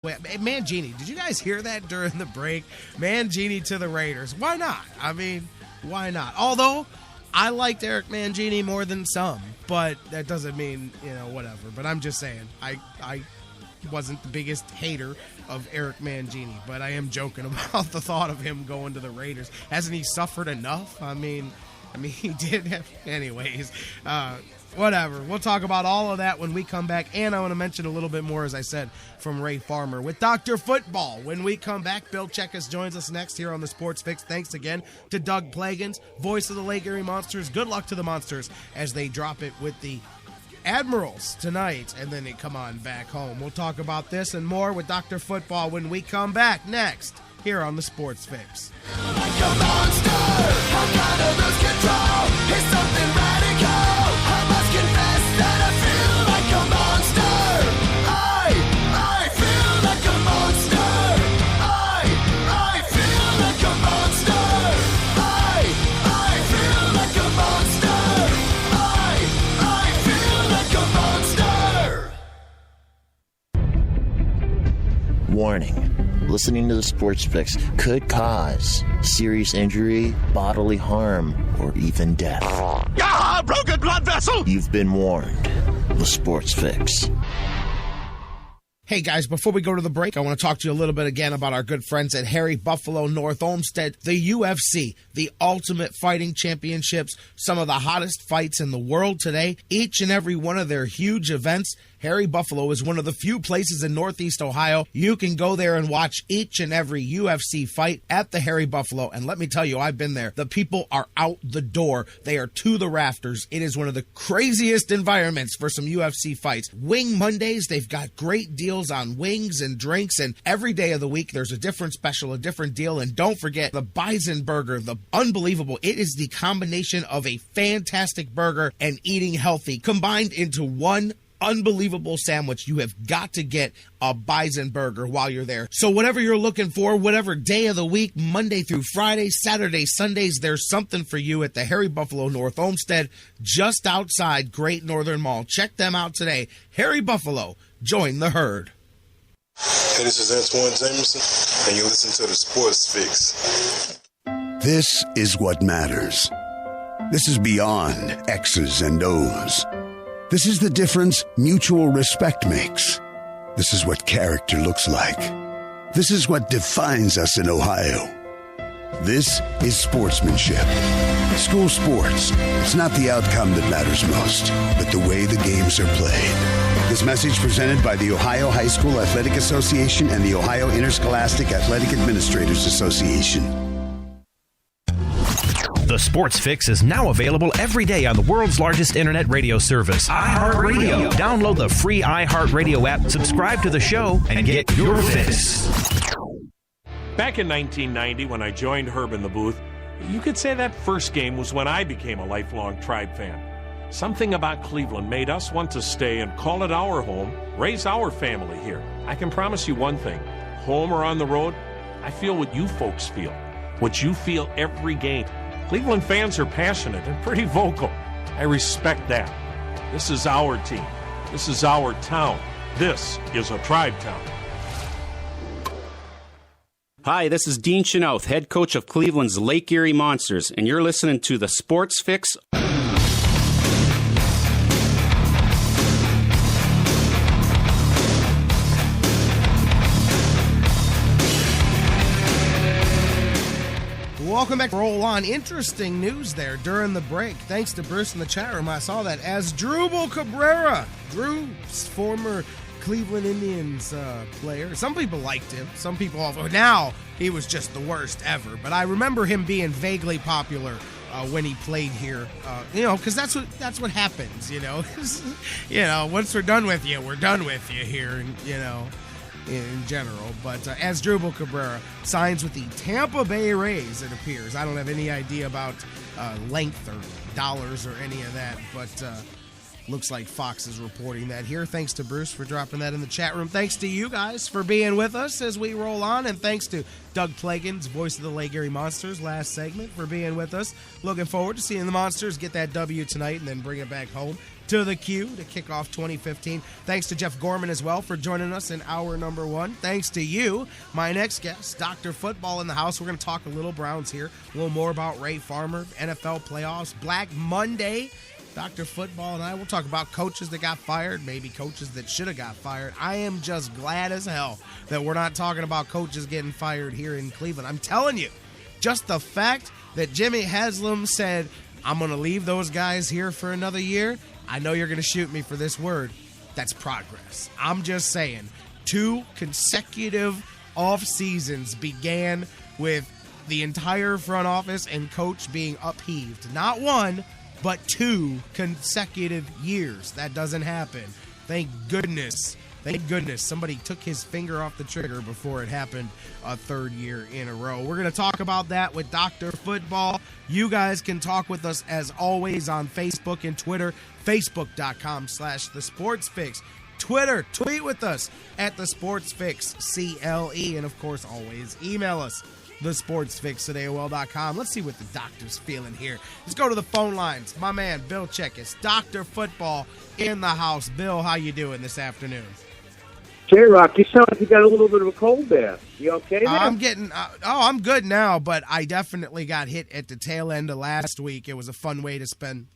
Wait, Mangini, did you guys hear that during the break? Mangini to the Raiders. Why not? I mean, why not? Although, I liked Eric Mangini more than some, but that doesn't mean, whatever. But I'm just saying, I wasn't the biggest hater of Eric Mangini, but I am joking about the thought of him going to the Raiders. Hasn't he suffered enough? I mean, he did have... Anyways, whatever. We'll talk about all of that when we come back. And I want to mention a little bit more, as I said, from Ray Farmer with Dr. Football. When we come back, Bill Chekas joins us next here on the Sports Fix. Thanks again to Doug Plagens, voice of the Lake Erie Monsters. Good luck to the Monsters as they drop it with the Admirals tonight, and then they come on back home. We'll talk about this and more with Dr. Football when we come back next here on the Sports Fix. Like a monster, I'm gonna lose control. It's something radical. I must confess that I feel like a monster. I feel like a monster. I feel like a monster. I feel like a monster. I feel like a monster. Warning. Listening to the Sports Fix could cause serious injury, bodily harm, or even death. Ah, broken blood vessel! You've been warned. The Sports Fix. Hey guys, before we go to the break, I want to talk to you a little bit again about our good friends at Harry Buffalo North Olmsted, the UFC, the Ultimate Fighting Championships, some of the hottest fights in the world today. Each and every one of their huge events, Harry Buffalo is one of the few places in Northeast Ohio you can go there and watch each and every UFC fight at the Harry Buffalo. And let me tell you, I've been there. The people are out the door. They are to the rafters. It is one of the craziest environments for some UFC fights. Wing Mondays, they've got great deals on wings and drinks, and every day of the week there's a different special, a different deal. And don't forget the Bison Burger, the unbelievable. It is the combination of a fantastic burger and eating healthy combined into one unbelievable sandwich. You have got to get a Bison Burger while you're there. So whatever you're looking for, whatever day of the week, Monday through Friday, Saturday, Sundays, there's something for you at the Harry Buffalo North Olmsted, just outside Great Northern Mall. Check them out today. Harry Buffalo, join the herd. Hey, this is Antoine Jameson, and you listen to the Sports Fix. This is what matters. This is beyond X's and O's. This is the difference mutual respect makes. This is what character looks like. This is what defines us in Ohio. This is sportsmanship. School sports. It's not the outcome that matters most, but the way the games are played. This message presented by the Ohio High School Athletic Association and the Ohio Interscholastic Athletic Administrators Association. The Sports Fix is now available every day on the world's largest internet radio service, iHeartRadio. Download the free iHeartRadio app, subscribe to the show, and get your fix. Back in 1990, when I joined Herb in the booth, you could say that first game was when I became a lifelong Tribe fan. Something about Cleveland made us want to stay and call it our home, raise our family here. I can promise you one thing, home or on the road, I feel what you folks feel, what you feel every game. Cleveland fans are passionate and pretty vocal. I respect that. This is our team. This is our town. This is a Tribe town. Hi, this is Dean Chenoweth, head coach of Cleveland's Lake Erie Monsters, and you're listening to the Sports Fix. Welcome back. Roll on. Interesting news there during the break. Thanks to Bruce in the chat room. I saw that Asdrubal Cabrera, Drew's former Cleveland Indians player. Some people liked him. Some people, now he was just the worst ever. But I remember him being vaguely popular when he played here. Because that's what happens. Once we're done with you, we're done with you here. In general, but Asdrubal Cabrera signs with the Tampa Bay Rays, it appears. I don't have any idea about length or dollars or any of that, but Looks like Fox is reporting that here. Thanks to Bruce for dropping that in the chat room. Thanks to you guys for being with us as we roll on. And thanks to Doug Plagens, voice of the Lake Erie Monsters, last segment, for being with us. Looking forward to seeing the Monsters get that W tonight and then bring it back home to the Q to kick off 2015. Thanks to Jeff Gorman as well for joining us in hour number 1. Thanks to you, my next guest, Dr. Football in the house. We're going to talk a little Browns here, a little more about Ray Farmer, NFL playoffs, Black Monday. Dr. Football and I will talk about coaches that got fired, maybe coaches that should have got fired. I am just glad as hell that we're not talking about coaches getting fired here in Cleveland. I'm telling you, just the fact that Jimmy Haslam said, I'm going to leave those guys here for another year, I know you're going to shoot me for this word. That's progress. I'm just saying, 2 consecutive off seasons began with the entire front office and coach being upheaved. Not 1, but 2 consecutive years. That doesn't happen. Thank goodness. Thank goodness somebody took his finger off the trigger before it happened a 3rd year in a row. We're going to talk about that with Dr. Football. You guys can talk with us as always on Facebook and Twitter. Facebook.com/TheSportsFix. Twitter, tweet with us at TheSportsFixCLE. And of course, always email us. TheSportsFix@AOL.com. Let's see what the doctor's feeling here. Let's go to the phone lines. My man, Bill Checkis, Dr. Football in the house. Bill, how you doing this afternoon? J-Rock, you sound like you got a little bit of a cold there. You okay there? I'm good now, but I definitely got hit at the tail end of last week. It was a fun way to spend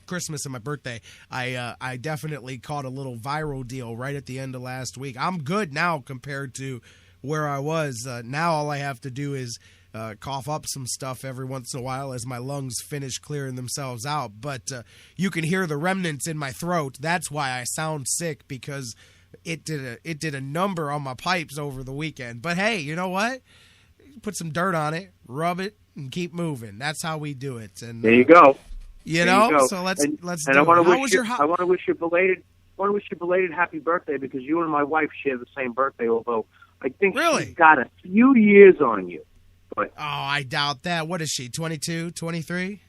Christmas and my birthday. I definitely caught a little viral deal right at the end of last week. I'm good now compared to where I was. Now all I have to do is cough up some stuff every once in a while as my lungs finish clearing themselves out. But you can hear the remnants in my throat. That's why I sound sick, because it did a number on my pipes over the weekend. But hey, you know what? Put some dirt on it, rub it, and keep moving. That's how we do it. And there you go. You know, so let's do it. I want to wish you belated happy birthday, because you and my wife share the same birthday, although I think she's got a few years on you. But I doubt that. What is she, 22, 23?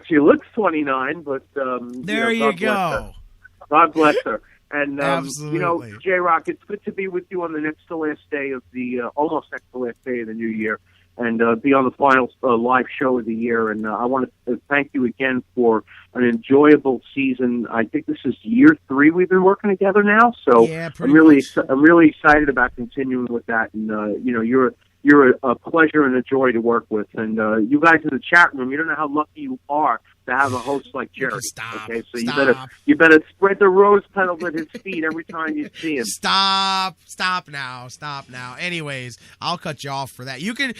She looks 29, but there you go. God bless her. And absolutely. J-Rock, it's good to be with you on the next to last day of the almost next to last day of the new year, and be on the final live show of the year. And I want to thank you again for an enjoyable season. I think this is year 3 we've been working together now, so yeah, I'm really excited about continuing with that. And you're a pleasure and a joy to work with. And you guys in the chat room, you don't know how lucky you are to have a host like Jerry. Stop. Okay, so you better spread the rose petals at his feet every time you see him. Stop now. Anyways, I'll cut you off for that. You can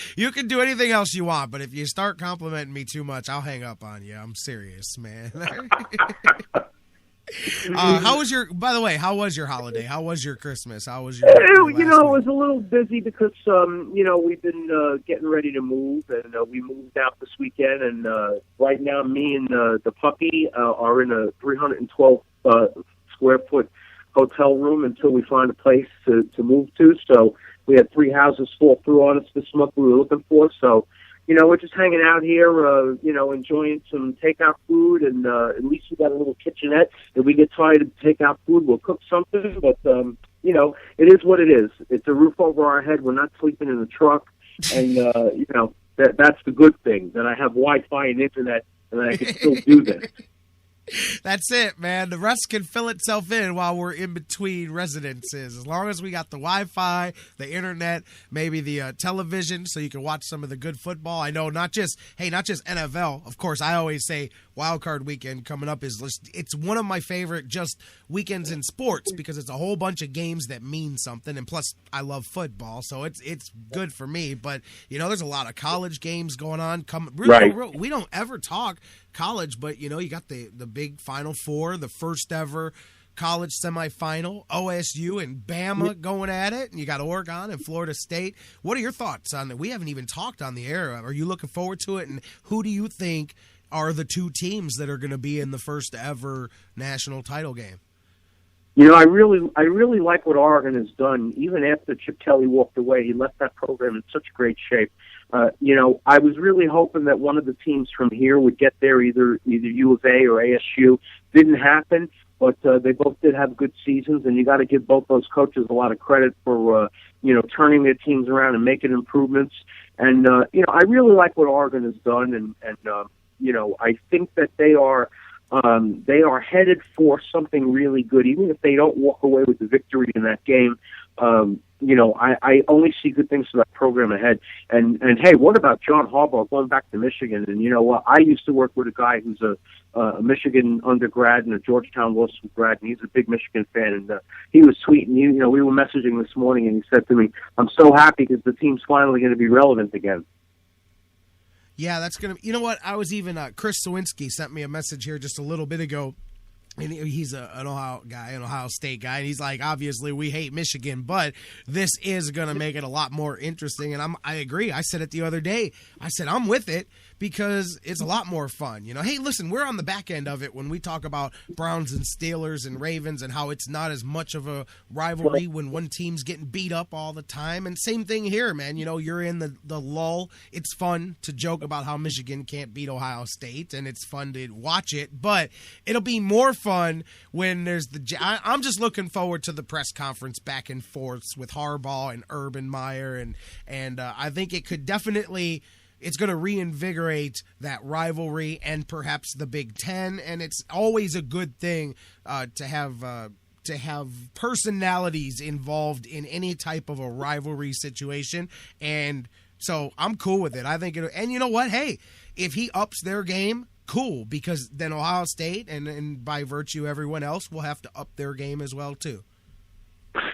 do anything else you want, but if you start complimenting me too much, I'll hang up on you. I'm serious, man. How was your holiday? How was your Christmas? How was your it was a little busy because we've been getting ready to move, and we moved out this weekend, and right now me and the puppy are in a 312 square foot hotel room until we find a place to move to. So we had 3 houses fall through on us this month we were looking for, so we're just hanging out here, enjoying some takeout food, and at least we got a little kitchenette. If we get tired of takeout food, we'll cook something, but, it is what it is. It's a roof over our head. We're not sleeping in the truck, and, that's the good thing, that I have Wi-Fi and internet, and I can still do this. That's it, man. The rest can fill itself in while we're in between residences. As long as we got the Wi-Fi, the internet, maybe the television, so you can watch some of the good football. I know not just NFL. Of course, I always say Wild Card Weekend coming up it's one of my favorite just weekends in sports, because it's a whole bunch of games that mean something, and plus I love football, so it's good for me. But there's a lot of college games going on. We don't ever talk college, but you got the big Final Four, the first ever college semifinal, OSU and Bama going at it, and you got Oregon and Florida State. What are your thoughts on it? We haven't even talked on the air. Are you looking forward to it, and who do you think are the 2 teams that are going to be in the first ever national title game? I really like what Oregon has done. Even after Chip Kelly walked away, he left that program in such great shape. I was really hoping that one of the teams from here would get there, either U of A or ASU. Didn't happen, but they both did have good seasons, and you got to give both those coaches a lot of credit for turning their teams around and making improvements. And I really like what Oregon has done, and I think that they are headed for something really good, even if they don't walk away with the victory in that game. I only see good things for that program ahead. And hey, what about John Harbaugh going back to Michigan? And you know what? I used to work with a guy who's a Michigan undergrad and a Georgetown Law School grad, and he's a big Michigan fan. And he was sweet. And we were messaging this morning, and he said to me, "I'm so happy because the team's finally going to be relevant again." Yeah, that's going to – you know what? I was even Chris Sawinski sent me a message here just a little bit ago. And he's an Ohio guy, an Ohio State guy, and he's like, obviously, we hate Michigan, but this is going to make it a lot more interesting. And I agree. I said it the other day. I said, I'm with it because it's a lot more fun. Hey, listen, we're on the back end of it when we talk about Browns and Steelers and Ravens and how it's not as much of a rivalry when one team's getting beat up all the time. And same thing here, man. You're in the lull. It's fun to joke about how Michigan can't beat Ohio State, and it's fun to watch it, but it'll be more fun when there's I'm just looking forward to the press conference back and forths with Harbaugh and Urban Meyer, and I think it could definitely – it's going to reinvigorate that rivalry and perhaps the Big Ten, and it's always a good thing to have personalities involved in any type of a rivalry situation, and so I'm cool with it. I think and you know what? Hey, if he ups their game, cool, because then Ohio State and by virtue everyone else will have to up their game as well too.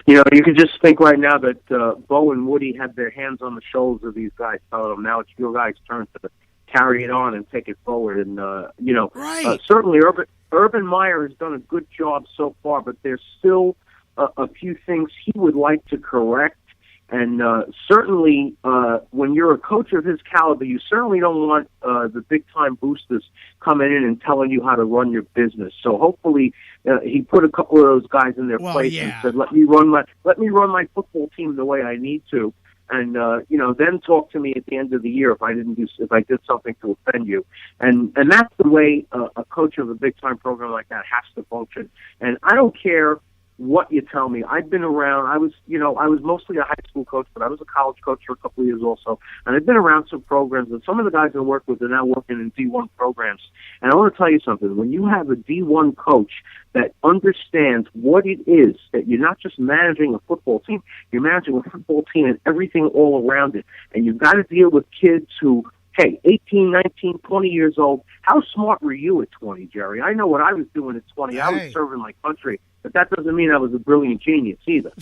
You can just think right now that Bo and Woody had their hands on the shoulders of these guys, telling them now it's your guys' turn to carry it on and take it forward. And right. Certainly Urban Meyer has done a good job so far, but there's still a few things he would like to correct. And certainly, when you're a coach of his caliber, you certainly don't want the big-time boosters coming in and telling you how to run your business. So hopefully, he put a couple of those guys in their place and said, "Let me run my football team the way I need to." And then talk to me at the end of the year if I did something to offend you. And that's the way a coach of a big-time program like that has to function. And I don't care what you tell me. I've been around. I was mostly a high school coach, but I was a college coach for a couple of years also. And I've been around some programs, and some of the guys I work with are now working in D1 programs. And I want to tell you something. When you have a D1 coach that understands what it is, that you're not just managing a football team, you're managing a football team and everything all around it. And you've got to deal with kids who, hey, 18, 19, 20 years old. How smart were you at 20, Jerry? I know what I was doing at 20. I was serving my country. But that doesn't mean I was a brilliant genius either.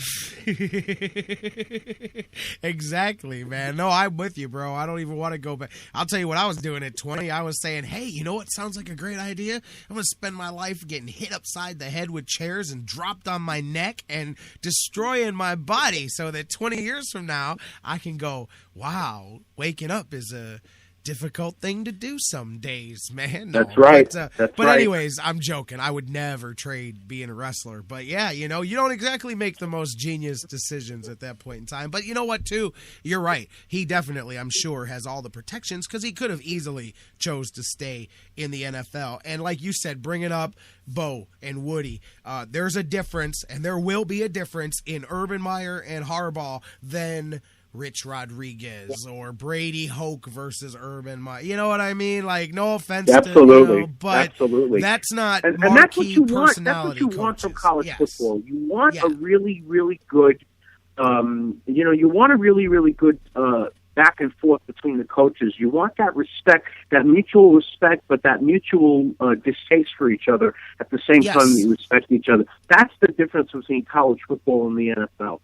Exactly, man. No, I'm with you, bro. I don't even want to go back. I'll tell you what I was doing at 20. I was saying, hey, you know what sounds like a great idea? I'm going to spend my life getting hit upside the head with chairs and dropped on my neck and destroying my body so that 20 years from now I can go, wow, waking up is a difficult thing to do some days, man. No, that's right. But anyways, I'm joking. I would never trade being a wrestler. But yeah, you don't exactly make the most genius decisions at that point in time. But you know what, too? You're right. He definitely, I'm sure, has all the protections because he could have easily chose to stay in the NFL. And like you said, bringing up Bo and Woody, there's a difference, and there will be a difference in Urban Meyer and Harbaugh than Rich Rodriguez or Brady Hoke versus Urban Meyer. You know what I mean? Like, no offense absolutely. But absolutely. That's not and that's what you want. That's what you want from college football. You want a really, really good, you want a really, really good back and forth between the coaches. You want that respect, that mutual respect, but that mutual distaste for each other at the same time that you respect each other. That's the difference between college football and the NFL.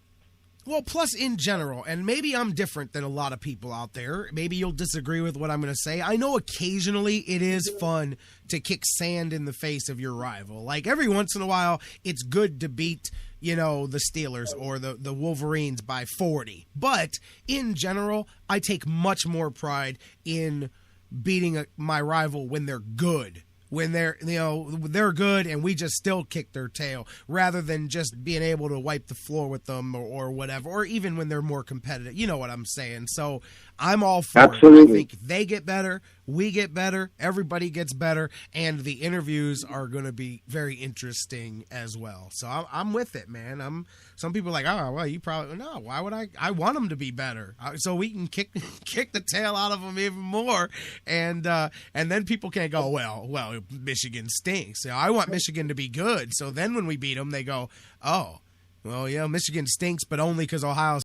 Well, plus in general, and maybe I'm different than a lot of people out there. Maybe you'll disagree with what I'm going to say. I know occasionally it is fun to kick sand in the face of your rival. Like every once in a while, it's good to beat, the Steelers or the Wolverines by 40. But in general, I take much more pride in beating my rival when they're good when they're good and we just still kick their tail, rather than just being able to wipe the floor with them or whatever, or even when they're more competitive. You know what I'm saying? So I'm all for it. I think they get better, we get better, everybody gets better, and the interviews are going to be very interesting as well. So I'm with it, man. Some people are like, oh, well, you probably, no, why would I want them to be better, so we can kick the tail out of them even more, and then people can't go, well, Michigan stinks. I want Michigan to be good, so then when we beat them, they go, oh, well, yeah, Michigan stinks, but only because Ohio